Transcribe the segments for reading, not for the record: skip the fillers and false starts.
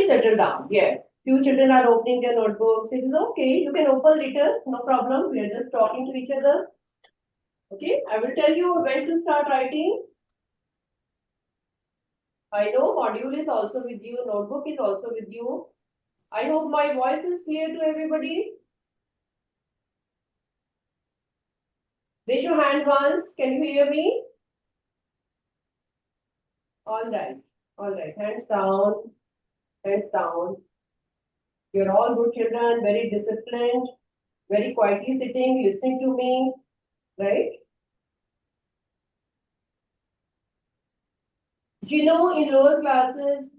settle down. Yes. Few children are opening their notebooks. It is okay. You can open later. No problem. We are just talking to each other. Okay. I will tell you when to start writing. I know module is also with you. Notebook is also with you. I hope my voice is clear to everybody. Raise your hand once. Can you hear me? All right. All right. Hands down. Hands down. You're all good children, very disciplined, very quietly sitting, listening to me, right? You know, in lower classes,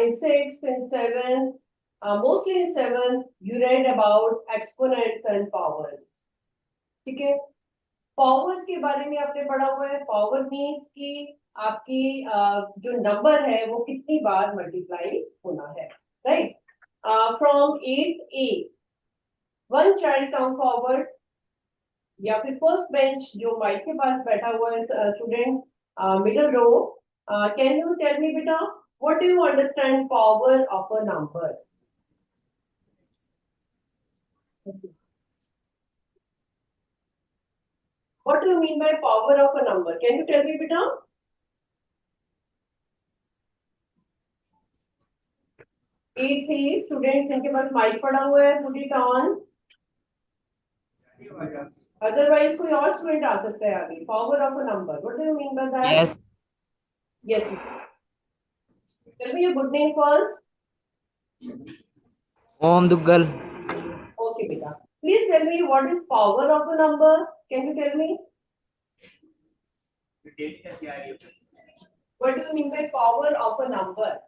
in 6, in 7, mostly in 7, you read about exponents and powers. Okay? Powers के बारे में आपने पढ़ा हुआ है. Power means कि आपकी जो number है वो कितनी बार multiply होना है, right? From 8A, one child come forward. या फिर first bench जो माइक के पास बैठा हुआ है student, middle row. Can you tell me, beta, what do you understand power of a number? What do you mean by power of a number? Can you tell me, beta? Eight three students इनके पास mic पड़ा हुआ है, put it on. Otherwise कोई और student आ सकता है आगे. Power of a number. What do you mean by that? Yes. Yes. Tell me your good name first. Om Duggal. Okay, beta. Please tell me what is power of a number. Can you tell me? What do you mean by power of a number?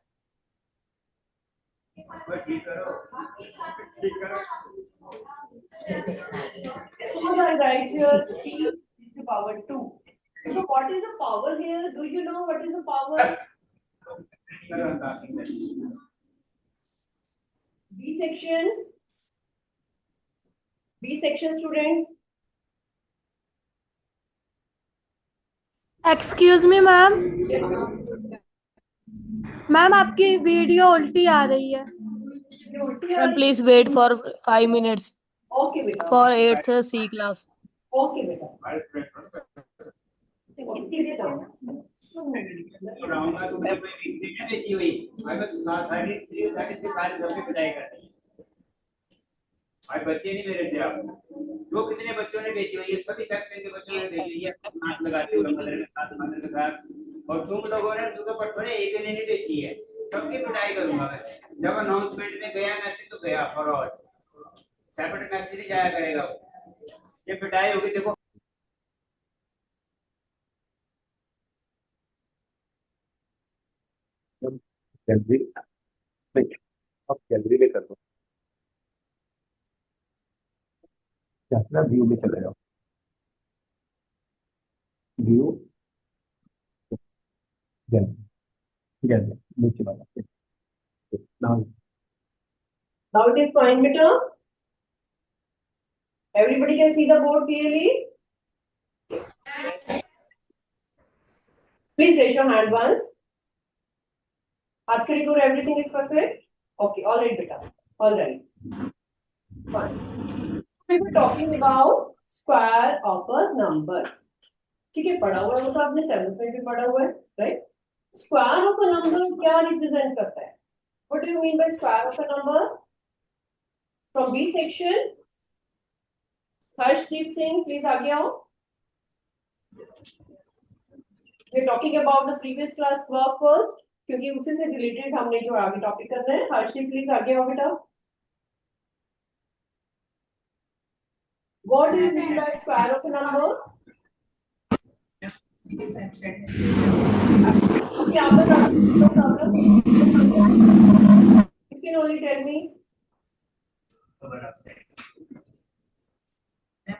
Suppose I write here 3 is to power 2. So what is the power here? Do you know what is the power? B section. B section students. Excuse me ma'am. Ma'am आपकी video उल्टी आ रही है. Ma'am, please wait for 5 minutes Okay, beta. for 8th C class. Okay, beta. Easy down. आज बच्चे नहीं मेरे से आप जो कितने बच्चों ने बेची हुई है सभी सेक्शन के बच्चों ने बेची है नाक लगाते हुए मदर के साथ और तुम लोगों ने तुमको पटोरे एक ने नहीं बेची है सबकी पिटाई करूंगा मैं जब अनाउंसमेंट में गया मैसेज तो गया फॉरवर्ड सेपरेट मैसेज नहीं जाया करेगा ये पिटाई होगी देखो गैलरी अब गैलरी में कर दो अपना व्यू में चले जाओ व्यू गैलरी नीचे वाला Now it is fine, beta. Everybody can see the board clearly. Please raise your hand once. After you do everything is perfect. Okay, all right, beta. All right. Fine. We were talking about square of a number. ठीक है पढ़ा हुआ है वो तो आपने 7th में भी पढ़ा हुआ है, right? Square of a number क्या represent करता है? What do you mean by square of a number? From B section, Harshdeep Singh, please आगे आओ. We're talking about the previous class work first, क्योंकि उसी से related हमने जो आगे topic कर रहे हैं. Harshdeep, please आगे आओ बेटा. What do you mean by square of a number? Yeah, but no problem. You can only tell me.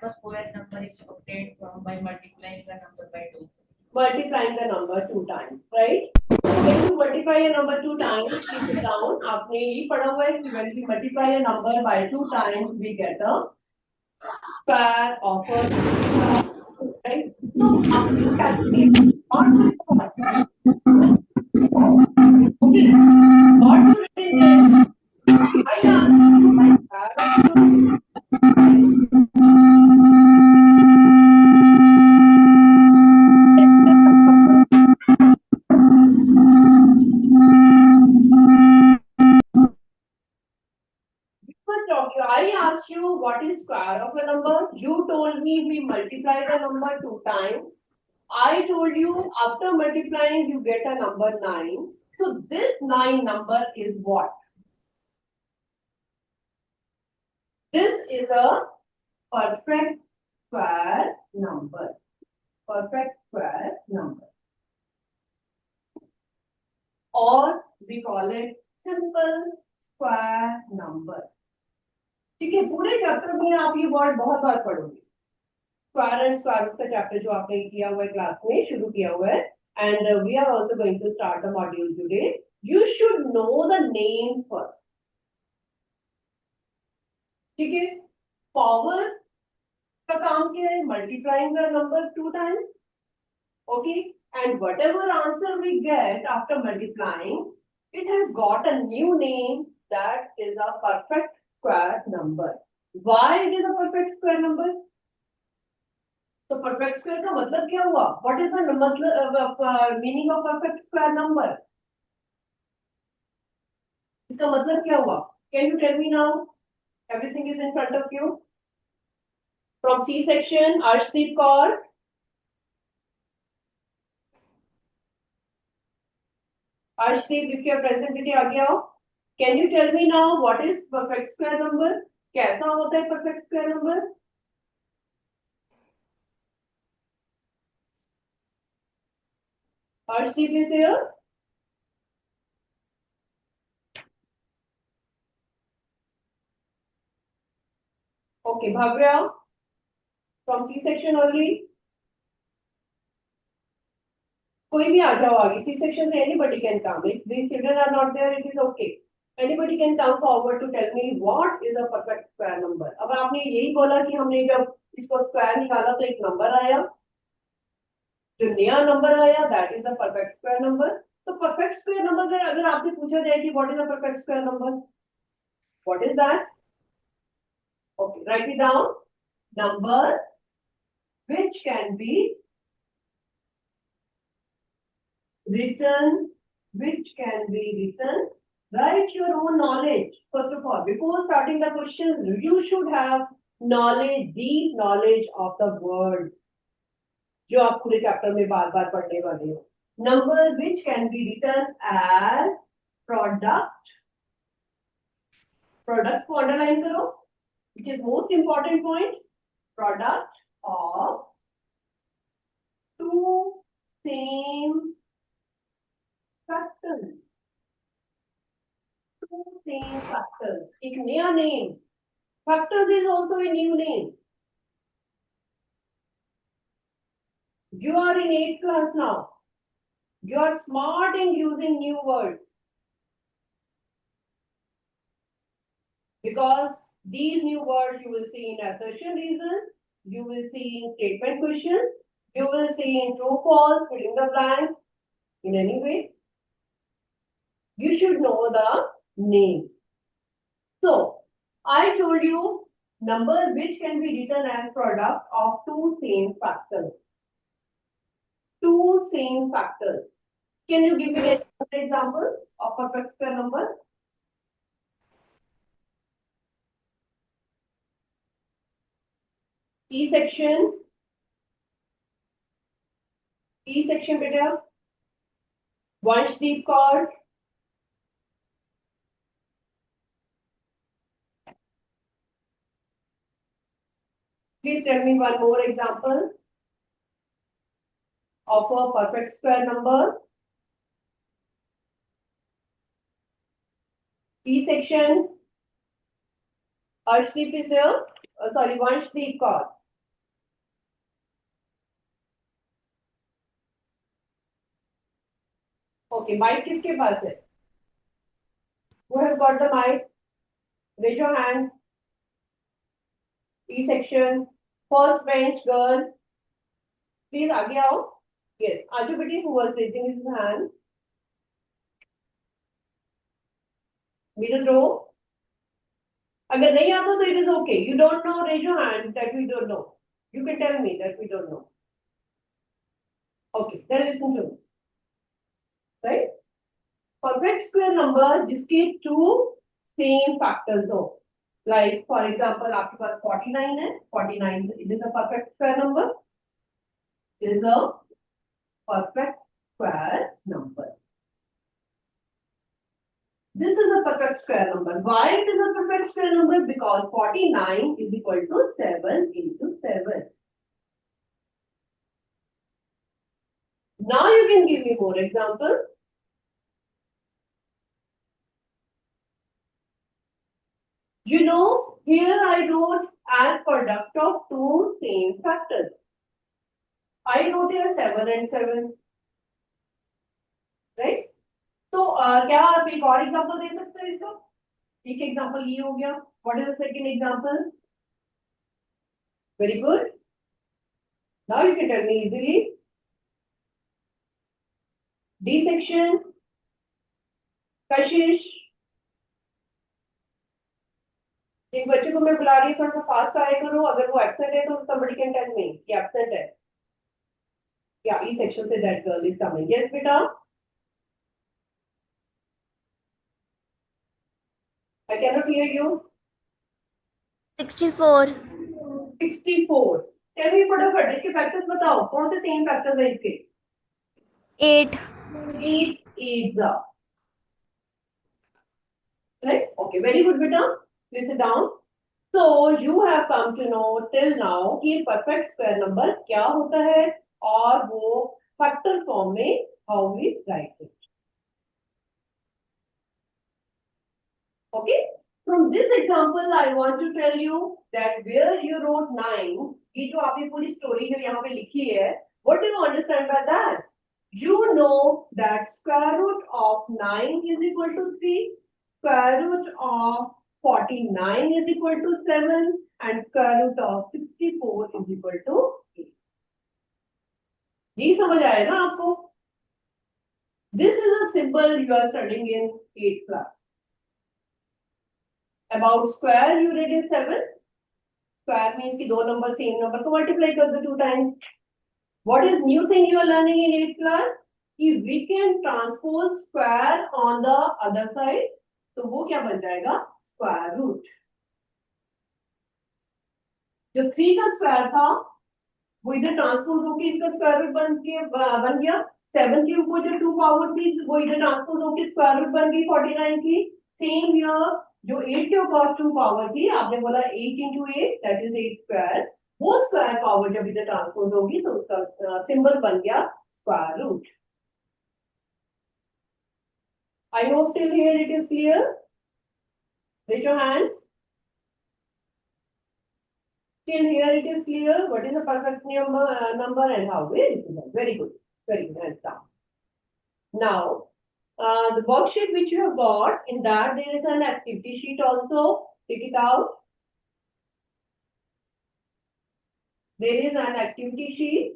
A square number is obtained by multiplying the number by 2. Multiplying the number 2 times, right? When you multiply a number 2 times, keep it down. आपने ये पढ़ा हुआ है कि when we multiply a number by 2 times, we get a square of a number, right? So after calculating, okay, what you write in what is square of a number. You told me we multiply the number 2 times. I told you after multiplying you get a number 9. So this 9 number is what? This is a perfect square number. Perfect square number. Or we call it simple square number. ठीक है, पूरे chapter में आप ये word बहुत बार पढ़ोगे. Square and square root का chapter जो आपने किया हुआ है क्लास में, शुरू किया हुआ है, and we are also going to start the module today. You should know the names first. ठीक है, पावर का काम क्या है? Multiplying the number 2 times. Okay, and whatever answer we get after multiplying, it has got a new name, that is a perfect square number. Why it is a perfect square number? So perfect square का मतलब क्या हुआ? What is the मतलब meaning of perfect square number? इसका मतलब क्या हुआ? Can you tell me now? Everything is in front of you. From C section, Arshdeep Kaur. Arshdeep, if you are present, today आ गया हो. Can you tell me now what is perfect square number? कैसा होता है perfect square number? Arshdeep is there? Okay, Bhavya from C section only. कोई भी आ जाओ आगे. C section से anybody can come. If these children are not there, it is okay. Anybody can come forward to tell me what is a perfect square number. अब आपने यही बोला कि हमने जब इसको स्क्वायर निकाला तो एक नंबर आया, जो नया नंबर आया that is a perfect square number. तो perfect square number अगर आपसे पूछा जाए कि what is a perfect square number, what is that? Okay, write it down. Number which can be written, write your own knowledge. First of all, before starting the question, you should have knowledge, deep knowledge of the word, जो आप पूरे chapter में बार बार पढ़ने वाले हो. Number which can be written as product. Product को underline करो, which is most important point. Product of two same factors. Two same factors. एक नया name. Factors is also a new name. You are in 8th class now. You are smart in using new words. Because these new words you will see in assertion reason, you will see in statement question, you will see in true false, filling the blanks, in any way. You should know the names. So, I told you number which can be written as product of two same factors. Two same factors. Can you give me an example of perfect square number? E section. E section beta. Vanshdeep Kaur. Please tell me one more example of a perfect square number. E section. Arshdeep is there. Sorry, Vanshdeep Kaur. Okay, mic किसके पास है? Who has got the mic? Raise your hand. E section. First bench girl. Please आगे आओ. Yes, Aju Beti, who was raising his hand. Middle row. अगर नहीं आता तो it is okay. You don't know, raise your hand that we don't know. You can tell me that we don't know. Okay, then listen to me. Right? Perfect square number जिसके two same factors हो. Like for example, आपके पास 49 है, 49 it is a perfect square number. It is a perfect square number. This is a perfect square number. Why it is a perfect square number? Because 49 is equal to 7 into 7. Now you can give me more examples. You know, here I wrote as product of two same factors. I wrote here 7 and 7. Right? तो क्या आप एक और example दे सकते हो इसका? एक example ये हो गया. What is the second example? Very good. Now you can tell me easily. D section. Kashish. जिन बच्चों को मैं बुला रही हूँ थोड़ा सा फास्ट आया करो. अगर वो एब्सेंट है तो somebody can tell me कि एब्सेंट है. Yeah, E section से that girl is coming. Yes, बेटा. I cannot hear you. 64. 64. Tell me फटाफट इसके फैक्टर्स बताओ. कौन से सेम फैक्टर्स है इसके? 8. 8 is right. Okay, very good, beta. Please sit down. So you have come to know till now कि perfect square number क्या होता है और वो factor form में how we write it. Okay. From this example, I want to tell you that where you wrote 9, ये जो आपने पूरी story जो यहाँ पे लिखी है, what do you understand by that? You know that square root of 9 is equal to 3, square root of 49 is equal to 7, and square root of 64 is equal to 8. ये समझ आया ना आपको? This is a symbol you are studying in 8th class. About square you read in 7. Square means कि दो number same number को multiply कर दो 2 times. What is new thing you are learning in 8th class? कि we can transpose square on the other side. तो वो क्या बन जाएगा? Square root. जो 3 का स्क्वायर था वो इधर ट्रांसपोज होकर इसका स्क्वायर रूट बन गया. 7 के ऊपर जो 2 पावर थी वो इधर ट्रांसपोज होकर स्क्वायर रूट बन गई 49 की. सेम हियर जो 8 के ऊपर 2 पावर थी आपने बोला 8 into 8 दैट इज 8 स्क्वायर. वो स्क्वायर पावर जब इधर ट्रांसपोज होगी तो उसका सिंबल बन गया square root. I hope till here it is clear. Raise your hand. Till here it is clear. What is the perfect number and how we represent. Very good. Very good. Hands down. Now, the worksheet which you have got, in that there is an activity sheet also. Take it out. There is an activity sheet.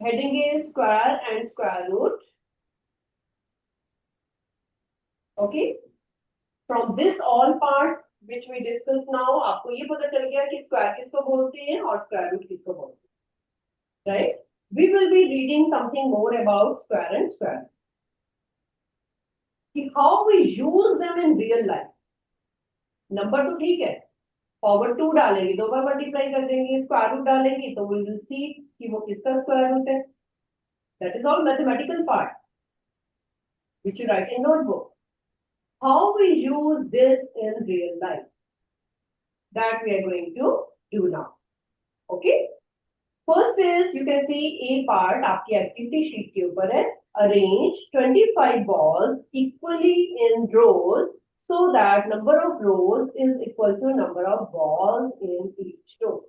Heading is square and square root. Okay. From this all part which we discuss now, आपको ये पता चल गया कि square किसको बोलते हैं और square root किसको बोलते हैं. Right? We will be reading something more about square and square. कि how we use them in real life. Number तो ठीक है. Power 2 डालेंगे, 2 बार मल्टीप्लाई कर देंगे, square root डालेंगे तो we will see कि वो किसका square root है. That is all mathematical part which you write in notebook. How we use this in real life, that we are going to do now. Okay. First is you can see a part आपकी activity sheet के ऊपर है. Arrange 25 balls equally in rows so that number of rows is equal to number of balls in each row.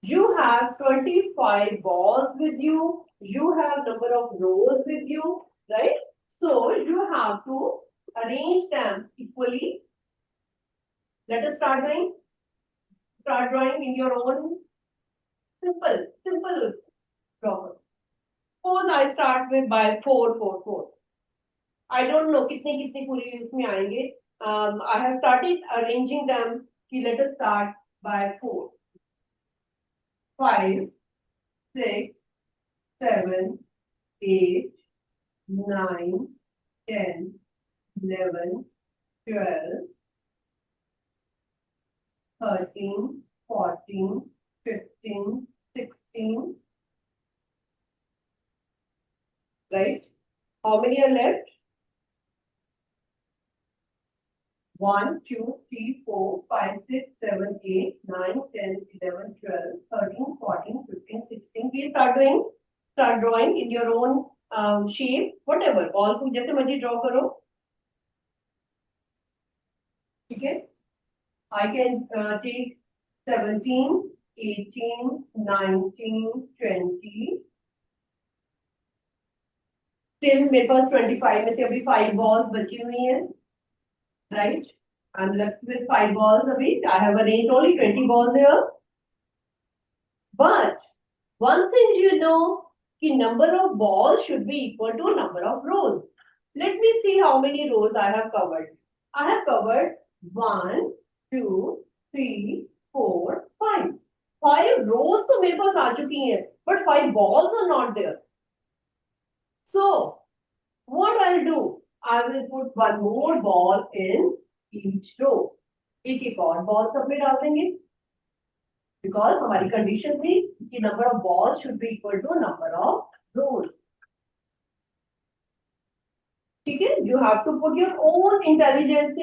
You have 25 balls with you. You have number of rows with you, right? So you have to arrange them equally. Let us start drawing. Start drawing in your own simple problem. Suppose I start with by 4, 4, 4. I don't know कितने पूरी उसमें आएंगे. I have started arranging them. कि let us start by 4, 5, 6, 7, 8, 9, 10, 11, 12, 13, 14, 15, 16. Right? How many are left? 1, 2, 3, 4, 5, 6, 7, 8, 9, 10, 11, 12, 13, 14, 15, 16. Please start drawing in your own shape, whatever. All को जैसे मर्जी draw करो. Okay? I can take 17, 18, 19, 20. Still मेरे पास 25 में से अभी 5 balls बची हुई हैं. Right? I'm left with 5 balls a bit. I have arranged only 20 balls here. But one thing you know, the number of balls should be equal to number of rows. Let me see how many rows I have covered. I have covered 1, 2, 3, 4, 5. 5 rows तो मेरे पास आ चुकी हैं, but 5 balls are not there. So, what I'll do? I will put one more ball in each row. एक और ball सब में डाल देंगे. Because हमारी condition थी कि number of balls should be equal to number of rows. ठीक है? You have to put your own intelligence,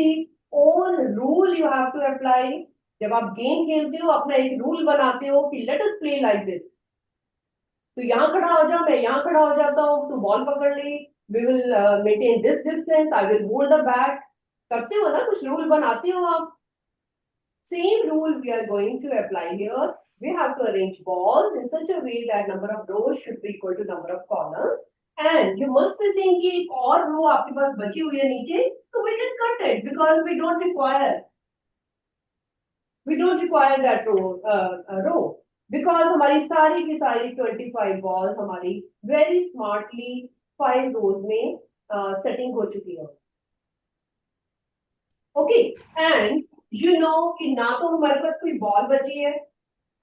own rule you have to apply. जब आप गेम खेलते हो अपना एक रूल बनाते हो कि let us play like this. तो यहाँ खड़ा हो जा, मैं यहाँ खड़ा हो जाता हूँ, तू बॉल पकड़ ले. We will maintain this distance. I will hold the bat. करते हो ना, कुछ रूल बनाते हो आप. Same rule we are going to apply here. We have to arrange balls in such a way that number of rows should be equal to number of columns. And you must be saying कि एक और row आपके पास बची हुई है नीचे, so we can cut it because we don't require that row. Because हमारी सारी की सारी 25 balls हमारी very smartly 5 rows में setting हो चुकी है. Okay, and you know कि ना तो हमारे पास कोई ball बची है,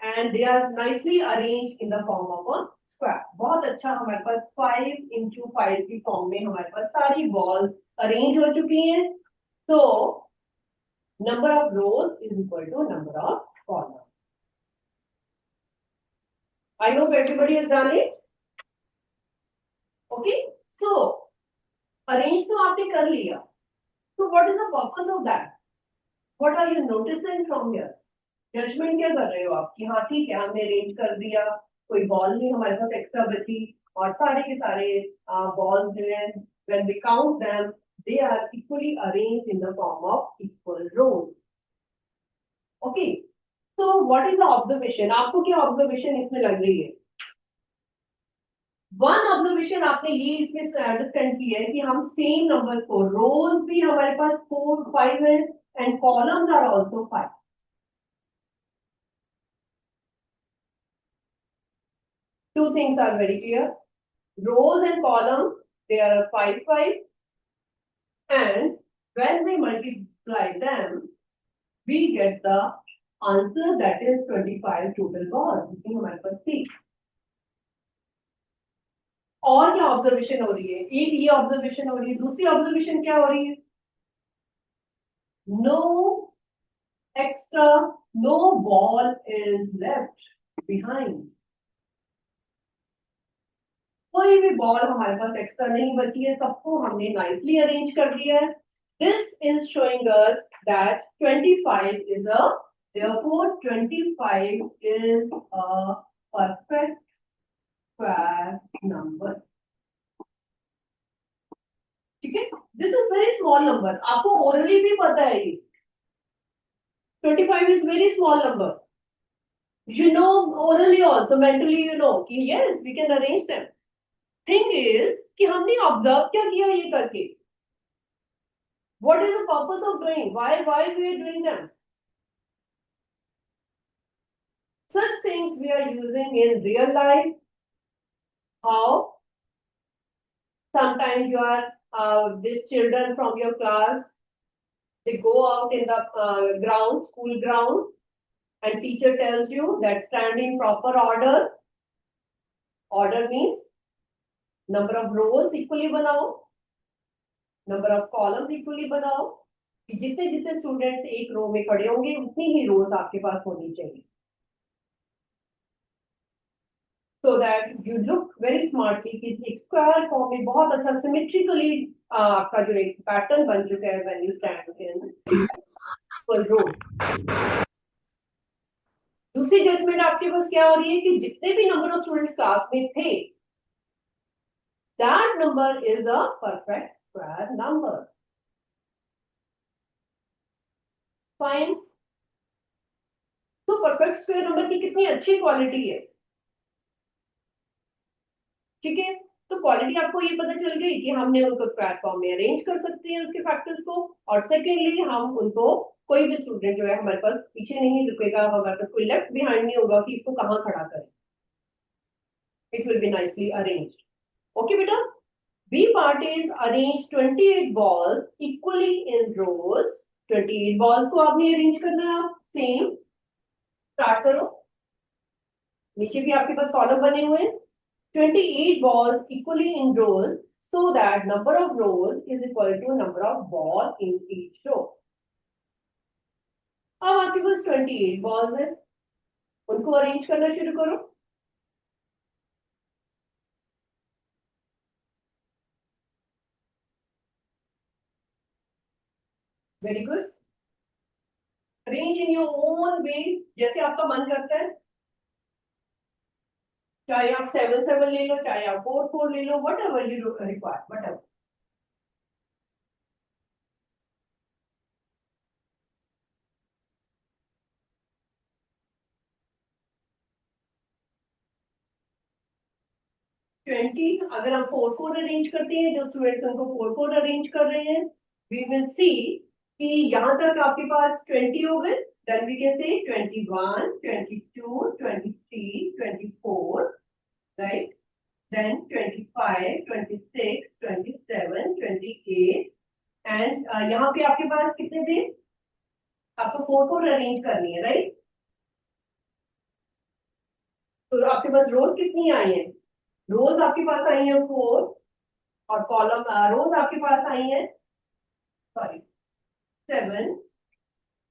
and they are nicely arranged in the form of a square. बहुत अच्छा हमारे पास 5 into 5 की form में हमारे पास सारी balls arrange हो चुकी हैं. So number of rows is equal to number of columns. I hope everybody has done it. Okay, so arrange तो आपने कर लिया. So what is the purpose of that? What are you noticing from here? Judgment क्या कर रहे हो आप कि हाँ ठीक है हमने arrange कर दिया, कोई ball नहीं हमारे पास extra बची और सारे के सारे balls जो हैं when we count them they are equally arranged in the form of equal rows. Okay, so what is the observation? आपको क्या observation इसमें लग रही है? One observation आपने ये इसमें understand की है कि हम same numbers को rows भी हमारे पास 4, 5 हैं and columns are also 5. Two things are very clear. Rows and columns, they are 5, 5. And when we multiply them, we get the answer that is 25 total balls. जितनी हमारे पास थी. और क्या ऑब्जर्वेशन हो रही है? एक ये ऑब्जर्वेशन हो रही है, दूसरी ऑब्जर्वेशन क्या हो रही है? No extra, no ball is left behind. कोई भी बॉल हमारे पास एक्स्ट्रा नहीं बची है, सबको हमने नाइसली अरेंज कर दिया है. This is showing us that 25 is a, therefore 25 is a perfect square number. ठीक है? This is very small number. आपको orally भी पता है ये. 25 is very small number. You know orally also, mentally you know कि yes, we can arrange them. Thing is कि हमने observe क्या किया ये करके? What is the purpose of doing? Why we are doing them? Such things we are using in real life. How? Sometimes you are these children from your class, they go out in the ground, school ground, and teacher tells you that stand in proper order. Order means number of rose equally बनाओ, number of columns equally बनाओ, कि जितने जितने students एक रो में खड़े होंगे उतनी ही रोज आपके पास होनी चाहिए, so that you look very smartly कि एक स्क्वायर फॉर्म में बहुत अच्छा सिमेट्रिकली आपका जो एक पैटर्न बन चुका है when you stand in equal rows। दूसरी जजमेंट आपके पास क्या हो रही है कि जितने भी नंबर ऑफ स्टूडेंट्स क्लास में थे, that number is a perfect square number. Fine. तो परफेक्ट स्क्वायर नंबर की कितनी अच्छी क्वालिटी है, ठीक है। तो क्वालिटी आपको ये पता चल गई कि हमने उनको स्क्वायर फॉर्म में अरेंज कर सकते हैं उसके फैक्टर्स को, और सेकेंडली हम उनको, कोई भी स्टूडेंट जो है हमारे पास पीछे नहीं रुकेगा, हमारे पास कोई लेफ्ट बिहाइंड नहीं होगा कि इसको कहाँ खड़ा करें, it will be nicely arranged. Okay बेटा, B part is arrange 28 balls equally in rows। 28 balls को आपने अरेंज करना है, आप सेम स्टार्ट करो। नीचे भी आपके पास कॉलम बने हुए हैं। 28 balls equally in rows so that number of rows is equal to number of ball in each row। अब आपके पास 28 balls है, उनको अरेंज करना शुरू करो। Very good, arrange in your own way, जैसे आपका मन करता है, चाहे आप 7 7 ले लो, चाहे आप 4 4 ले लो, whatever you require, whatever. Twenty, अगर हम 4 4 अरेंज करते हैं, जो स्टूडेंट्स उनको 4 4 अरेंज कर रहे हैं, वी विल सी कि यहाँ तक आपके पास 20 हो गए। Then we can say 21 22 23 24, right, then 25 26 27 28, and यहाँ पे आपके पास कितने थे, आपको 4 4 अरेंज करनी है, राइट। तो आपके पास रोज कितनी आई है, रोज आपके पास आई है 4, और कॉलम रोज आपके पास आई है, सॉरी 7,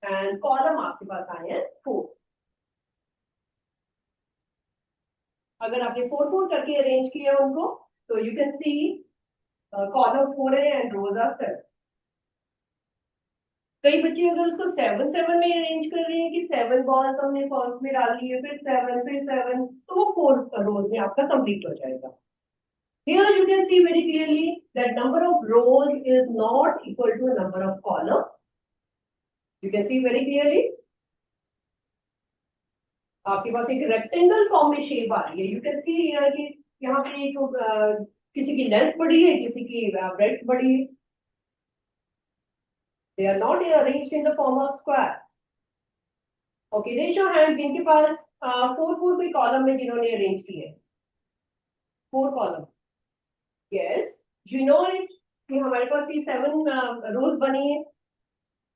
एंड कॉलम आपके पास आए हैं 4। अगर आपने 4 4 करके अरेंज किया उनको, तो यू कैन सी कॉलम 4 है एंड रोज आर 7। कई बच्चे अगर उसको 7 7 में अरेंज कर रहे हैं कि 7 बॉल्स हमने फर्स्ट में डाल ली है, फिर 7 फिर 7, तो वो 4 रोज में आपका कंप्लीट हो जाएगा। Here you can see very clearly that number of rows is not equal to number of columns। You can see very clearly, आपके पास एक रेक्टेंगल फॉर्म में शेप आ रही है। यू कैन सी हियर कि यहाँ पे एक किसी की लेंथ बड़ी है, किसी की ब्रेड्थ बड़ी है। They are not arranged in the form of square. Okay, raise your hand जिनके पास 4 4 पे कॉलम में जिन्होंने अरेंज किए 4 column. Yes, you know it कि हमारे पास ये 7 रोज बनी है,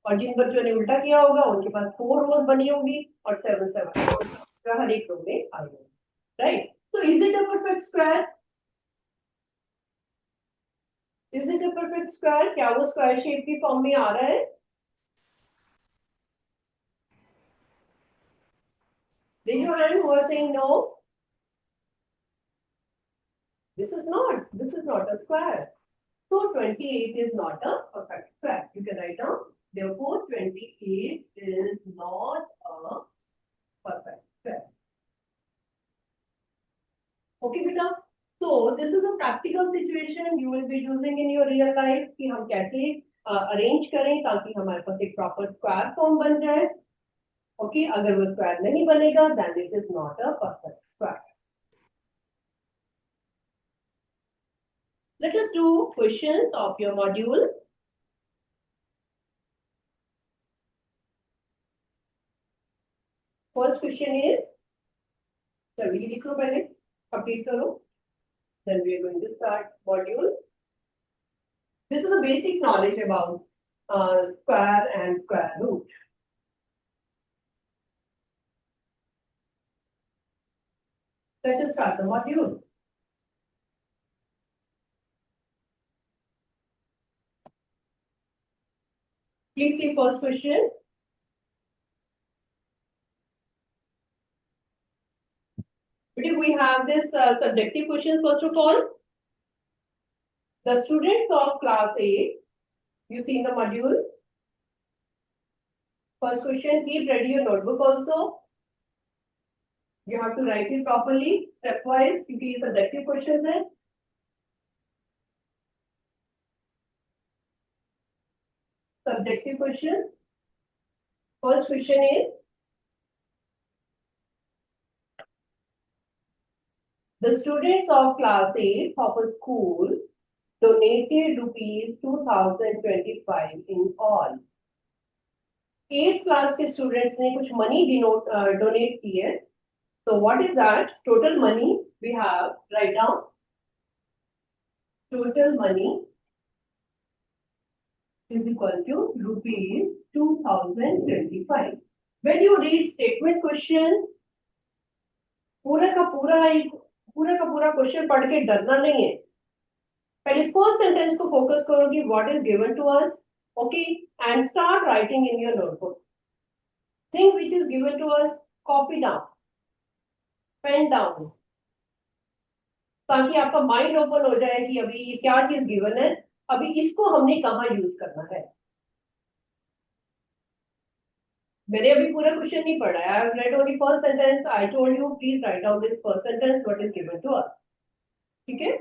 और जिन बच्चों ने उल्टा किया होगा उनके पास 4 रोज बनी होगी और 7 7 हर एक रो में आएगा, right. So is it a perfect square? Is it a perfect square? क्या वो स्क्वायर शेप की फॉर्म में आ रहा है? Raise your hand who are saying no. This is not. This is not a square. So 28 is not a perfect square. You can write down. Therefore, 28 is not a perfect square. Okay, beta. So this is a practical situation you will be using in your real life कि हम कैसे arrange करें ताकि हमारे पास एक proper square form बन जाए। Okay, अगर वो स्क्वायर नहीं बनेगा then it is not a perfect square. Let us do questions of your module. First question is, चलिए लिखो पहले, कंप्लीट करो, then we are going to start module। This is a basic knowledge about square and square root। Let us start the module। Please see first question. We have this subjective question first of all. The students of class 8, you see in the module. First question, keep ready your notebook also. You have to write it properly, stepwise, क्योंकि ये subjective questions है. Subjective question. First question is, the students of class 8 of a school donated rupees 2025 in all. 8th class के students ने कुछ money donate की है. So what is that? Total money we have right now. Total money is equal to rupees 2025. When you read statement question, पूरा का पूरा question पढ़ के डरना नहीं है. पहले फर्स्ट सेंटेंस को फोकस करो कि what is given to us, okay, and start writing in your notebook. Thing which is given to us, copy down, pen down, ताकि आपका माइंड ओपन हो जाए कि अभी ये क्या चीज गिवन है, अभी इसको हमने कहाँ यूज करना है. मैंने अभी पूरा क्वेश्चन नहीं पढ़ा है. I have read only first sentence. I told you please write down this first sentence what is given to us. ठीक है.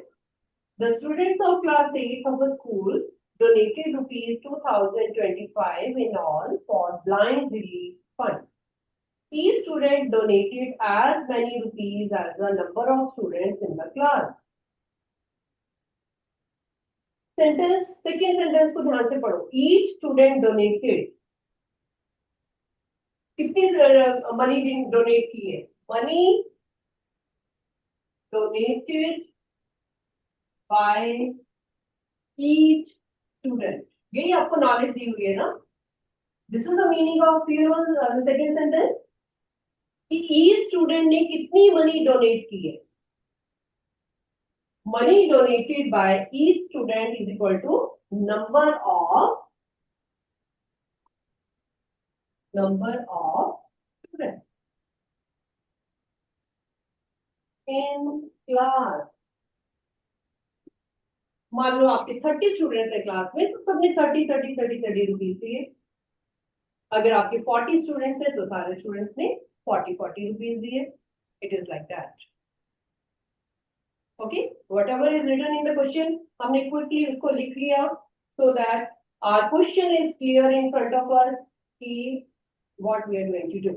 The students of class 8 of a school donated rupees 2025 in all for blind relief fund. Each student donated as many rupees as the number of students in the class. Sentence, second sentence को ध्यान से पढ़ो. Each student donated. कितनी money donate की है? Money donated by each student. यही आपको knowledge दी हुई है ना. This is the meaning of the second sentence कि ईच स्टूडेंट ने कितनी मनी डोनेट की है. Money donated by each student is equal to number of student in class. मान लो आपके 30 स्टूडेंट है क्लास में, तो सबने 30 रुपीज दिए. अगर आपके 40 स्टूडेंट्स है तो सारे स्टूडेंट्स ने 40 रुपीज दिए. It is like that. Okay, whatever is written in the question हमने क्विकली उसको लिख लिया so that our question is clear in front of us कि what we are going to do.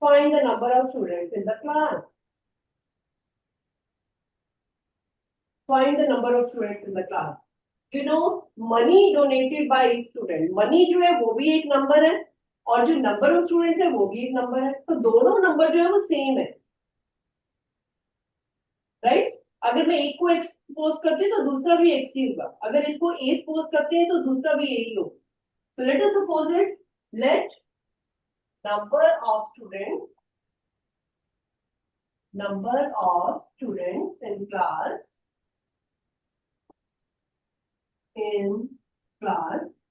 Find the number of students in the class. Find the number of students in the class. You know, money donated by each student. Money जो है वो भी एक number है और जो number of students है वो भी एक नंबर है. तो दोनों नंबर जो है वो सेम है, राइट? अगर मैं एक को एक्स सपोज करती हूँ तो दूसरा भी एक्स ही होगा. अगर इसको ए सपोज करते हैं तो दूसरा भी यही होगा. तो let us suppose it. Let number of students in class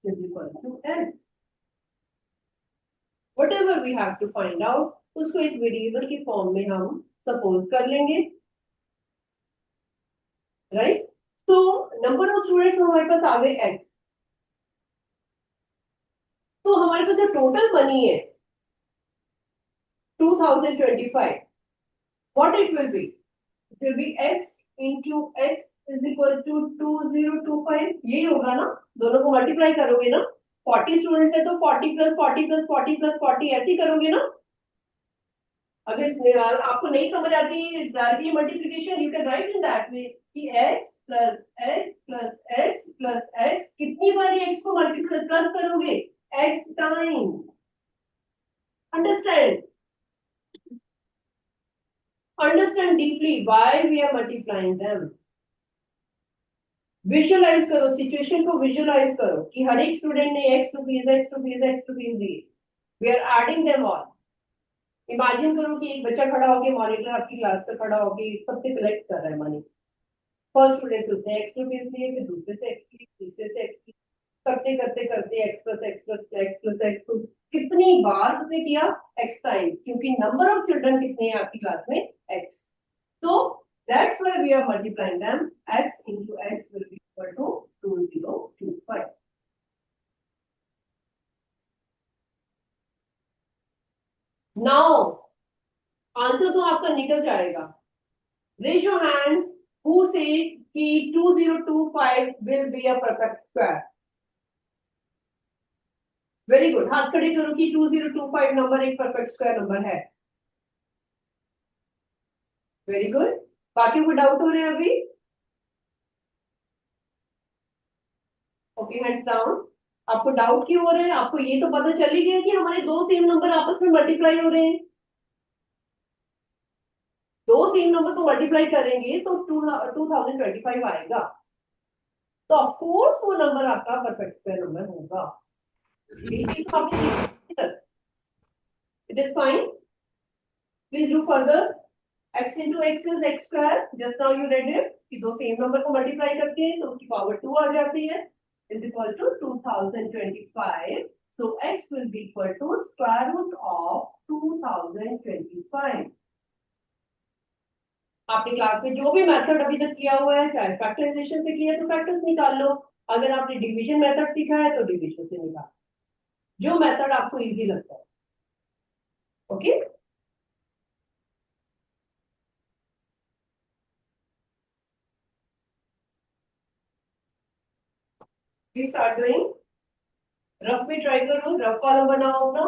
is equal to x. Whatever we have to find out, उसको एक वेरिएबल की फॉर्म में हम सपोज कर लेंगे, राइट? तो नंबर ऑफ स्टूडेंट्स हमारे पास आ गए x. तो हमारे पास जो टोटल मनी है 2025, what it will be? It will be x into x is equal to 2025. यही होगा ना. दोनों को मल्टीप्लाई करोगे ना. 40 स्टूडेंट्स है तो 40 प्लस 40 प्लस 40 प्लस 40 ऐसे ही करोगे ना. अगर आपको नहीं समझ आती directly multiplication, you can write in that way कि x plus x plus x plus x. कितनी बार x को मल्टीप्लाई प्लस करोगे? x time. Understand deeply why we are multiplying them. Visualize करो, सिचुएशन को विजुअलाइज करो कि हर एक स्टूडेंट ने x रुपीज दिए. We are adding them all. Imagine करो कि एक बच्चा खड़ा होकर मॉनिटर आपकी क्लास पे खड़ा होकर सबसे कलेक्ट कर रहा है मनी. फर्स्ट स्टूडेंट उसने x रुपीज दिए, फिर दूसरे से x, तीसरे से x, करते करते करते x plus x plus x plus x को कितनी बार हमने किया x टाइम, क्योंकि नंबर ऑफ चिल्ड्रन कितने हैं आपकी क्लास में x. So that's why we are multiplying them. X into x will be equal to 2025. Now answer तो आपका निकल जाएगा. Raise your hand who said कि 2025 will be a perfect square. Very good. हाथ खड़े करो कि 2025 नंबर एक परफेक्ट स्क्वायर नंबर है. Very good. बाकी को डाउट हो रहे हैं अभी? Okay, hands down. आपको डाउट क्यों हो रहे हैं? आपको ये तो पता चल ही गया कि हमारे दो सेम नंबर आपस में मल्टीप्लाई हो रहे हैं. दो सेम नंबर को मल्टीप्लाई करेंगे तो 2025 आएगा. तो ऑफ कोर्स वो नंबर आपका परफेक्ट स्क्वायर नंबर होगा. ये चीज तो आपने it is fine. Please do further. x into x is x square. Just now you read it कि दो सेम नंबर को मल्टीप्लाई करके तो उसकी पावर 2 आ जाती है. Is equal to 2025. So x will be equal to square root of 2025. आपने class में जो भी मेथड अभी तक किया हुआ है, चाहे फैक्टराइजेशन से किया है तो फैक्टर्स निकाल लो. अगर आपने डिवीजन मेथड सीखा है तो डिवीजन से निकाल, जो मेथड आपको इजी लगता है. Okay. Please start doing. Rough में ट्राई करो, रफ कॉलम बनाओ अपना.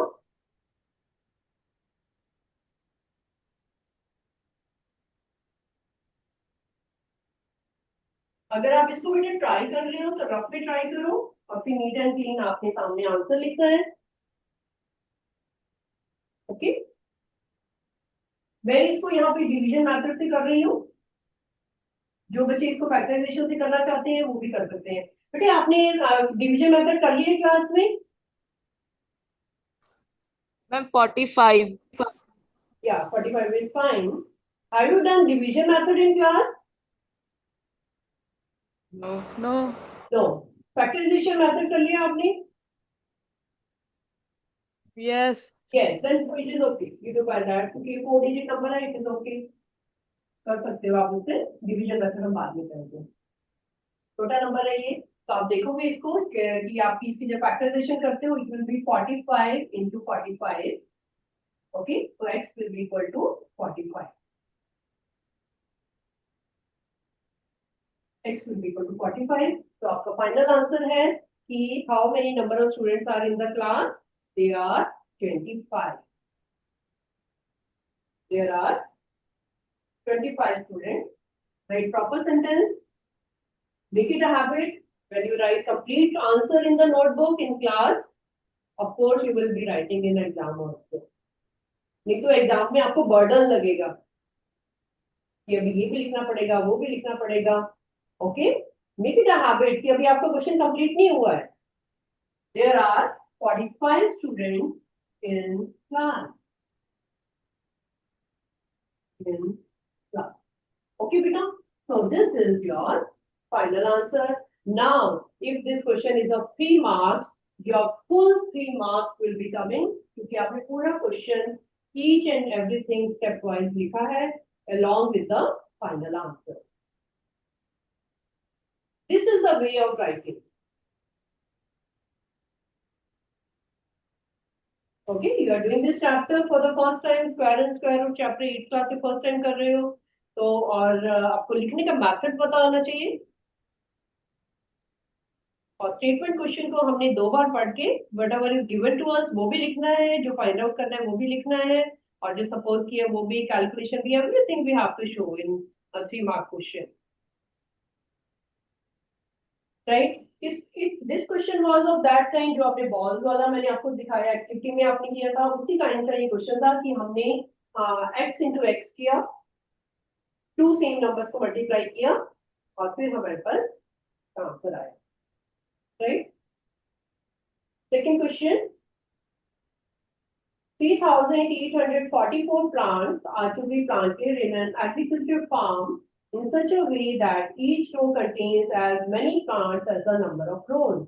अगर आप इसको बेटा ट्राई कर रहे हो तो रफ में ट्राई करो और फिर नीट एंड क्लीन आपने सामने आंसर लिखना है. ओके. मैं इसको यहाँ पे डिवीजन मेथड से कर रही हूँ. जो बच्चे इसको फैक्टराइजेशन से करना चाहते हैं वो भी कर सकते हैं. बेटे आपने डिवीजन मेथड कर लिया क्लास में? Ma'am 45. Yeah, 45 is fine. Have you done division method in class? No. No. No. Factorization method कर लिया आपने? Yes. Yes, then it is okay. You do by that. क्योंकि 4-digit number है, it is okay. कर सकते हो आप उससे. डिवीजन मेथड हम बाद में करेंगे. छोटा नंबर है ये, तो आप देखोगे इसको कि आप इसकी जब फैक्टराइजेशन करते हो, it will be 45 into 45. Okay, so x will be equal to 45. X will be equal to 45. तो आपका फाइनल आंसर है कि how many number of students are in the class? There are 25. There are 25 students. Write proper sentence. Make it a habit. When you write complete answer in the notebook in class, of course you will be writing in exam also. नहीं तो exam में आपको burden लगेगा कि अभी ये भी लिखना पड़ेगा, वो भी लिखना पड़ेगा. Okay. Make it a habit कि अभी आपका क्वेश्चन कंप्लीट नहीं हुआ है. There are 45 students in class. Okay beta, so this is your final answer. Now if this question is of 3 marks, your full 3 marks will be coming क्योंकि आपने पूरा question each and everything step wise लिखा है along with the final answer. This is the way of writing. Okay, you are doing this chapter for the first time, square and square root chapter 8 class के first time कर रहे हो तो और आपको लिखने का मेथड पता होना चाहिए. और स्टेटमेंट क्वेश्चन को हमने 2 बार पढ़ के whatever is given to us वो भी लिखना है, जो फाइंड आउट करना है वो भी लिखना है, और जो सपोज किया वो भी कैलकुलेशन भी, everything we have to show in 3 mark question. Right. If this question was of that kind जो आपने बॉल्स वाला मैंने आपको दिखाया एक्टिविटी में आपने किया था, उसी काइंड का ये क्वेश्चन था कि हमने x into x किया, 2 सेम नंबर्स को मल्टीप्लाई किया और फिर हमारे पास आंसर आया. Right. Second question, 3,844 plants are to be planted in an agriculture farm in such a way that each row contains as many plants as the number of rows.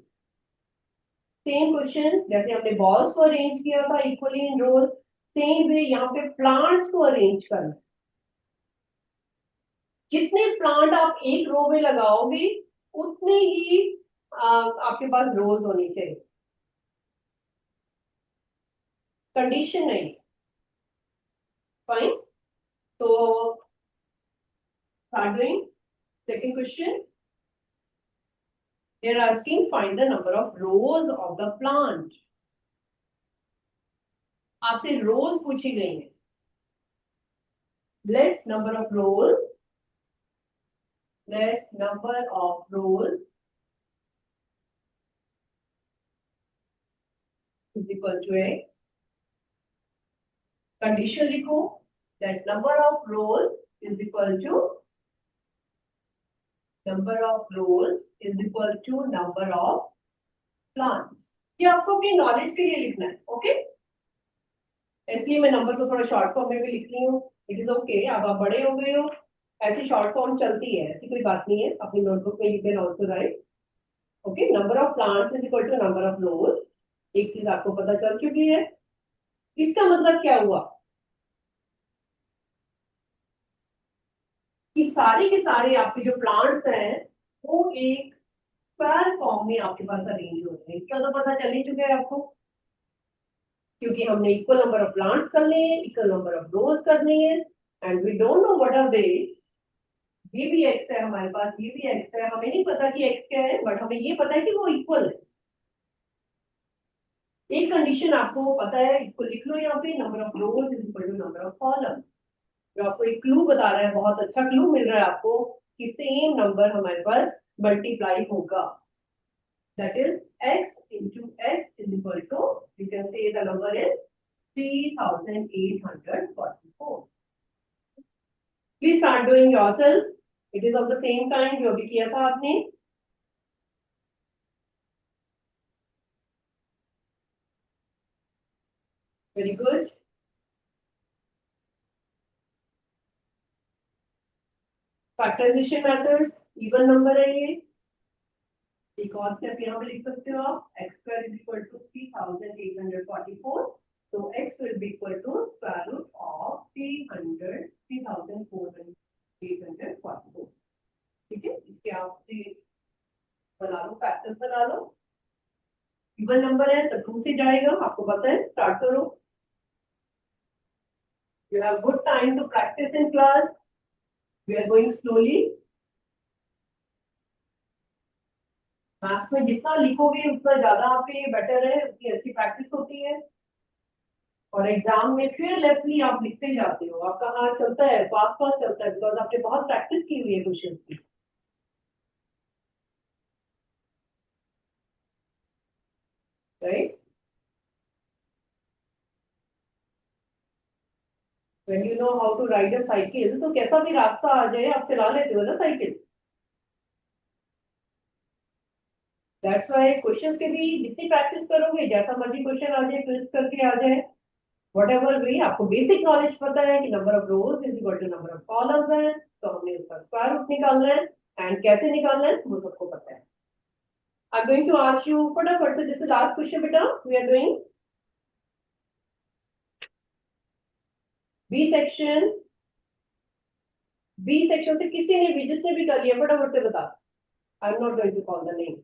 Same question जैसे हमने balls को arrange किया था equally in rose, same way यहाँ पे plants को arrange करना। जितने प्लांट आप एक रो में लगाओगे उतने ही आपके पास रोज होनी चाहिए, कंडीशन नहीं। फाइन, तो start doing second question. They are asking find the number of rows of the plant. आपसे रोज पूछी गई है। Let number of rows is equal to x. Condition लिखो, that number of rows is equal to number of plants. ये आपको अपनी knowledge के लिए लिखना है, ओके? इसलिए मैं नंबर को थोड़ा शॉर्ट फॉर्म में भी लिख रही हूँ। इट इज ओके, अब आप बड़े हो गए हो, ऐसी शॉर्ट फॉर्म चलती है, ऐसी कोई बात नहीं है। अपनी नोटबुक में you can also write, okay, number of plants is equal to number of rows. एक चीज आपको पता चल चुकी है, इसका मतलब क्या हुआ कि सारे के सारे आपके जो प्लांट्स हैं वो एक स्क्वायर फॉर्म में आपके पास अरेंज होते हैं। इसका तो पता चल ही चुका है आपको, क्योंकि हमने इक्वल नंबर ऑफ प्लांट्स करने हैं, इक्वल नंबर ऑफ रोज करनी है, and we don't know what are they. ये भी एक्स है हमारे पास, ये भी एक्स है, हमें नहीं पता कि एक्स क्या है, बट हमें ये पता है कि वो इक्वल है। एक कंडीशन आपको पता है, इसको लिख लो यहाँ पे, number of rows is equal to number of columns. जो आपको एक क्लू बता रहा है, बहुत अच्छा क्लू मिल रहा है आपको कि सेम नंबर हमारे पास मल्टीप्लाई होगा। That is x into x is equal to, you can say the number is 3844. Please start doing yourself. It is of the same kind जो अभी किया था आपने। Very good. Factorization method, even number है ये। एक और स्टेप यहाँ पे लिख सकते हो आप, x square is equal to 3844, तो x will be equal to square root of 3844। ठीक है, इसके आप बना लो, फैक्टर्स बना लो। इवन नंबर है तो 2 से जाएगा, आपको पता है। स्टार्ट करो, you have good time to practice in class. We are going slowly. Maths में जितना लिखोगे उतना ज्यादा आपके लिए बेटर है, उतनी अच्छी प्रैक्टिस होती है, और एग्जाम में फियरलेसली आप लिखते जाते हो। आपका हाथ चलता है, फास्ट फास्ट चलता है, बिकॉज आपने बहुत प्रैक्टिस की हुई है क्वेश्चन की, right? When you know how to ride a cycle, तो कैसा भी रास्ता आ जाए आप चला लेते हो ना साइकिल। That's why क्वेश्चंस के भी जितनी प्रैक्टिस करोगे, जैसा मर्जी क्वेश्चन आ जाए, ट्विस्ट करके आ जाए, whatever way, आपको बेसिक नॉलेज पता है कि number of rows is equal to number of columns है, तो हमने उसका स्क्वायर रूट निकालना है, एंड कैसे निकालना है वो सबको पता है। I'm going to ask you फटाफट से, this is last question बेटा, we are doing B section. B section से किसी ने भी, जिसने भी कर लिया फटाफट से बता। I am not going to call the name.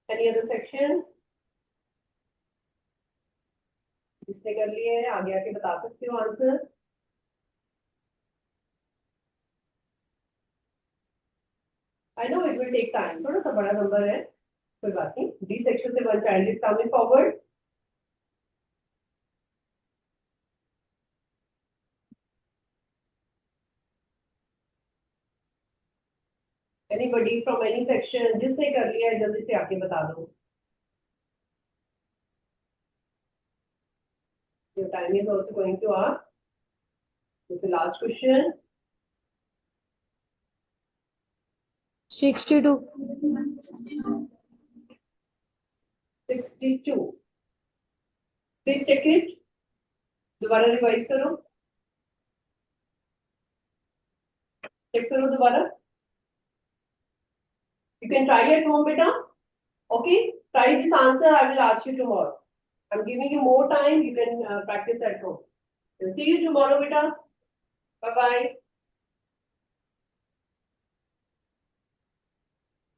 Any other section जिसने कर लिए है आगे आके बता सकते हो answer. I know it will take time, थोड़ा सा बड़ा नंबर है, कोई बात नहीं। डी सेक्शन से one child is coming forward. Anybody from any section जिसने कर लिया है जल्दी से आके बता दो। Your time is also going to ask. This is last question. 62. 62। Please take it, दोबारा रिवाइज करो। Check करो दोबारा. You can try at home, beta. Okay, try this answer. I will ask you tomorrow. I'm giving you more time. You can practice at home. See you tomorrow, beta. Bye bye.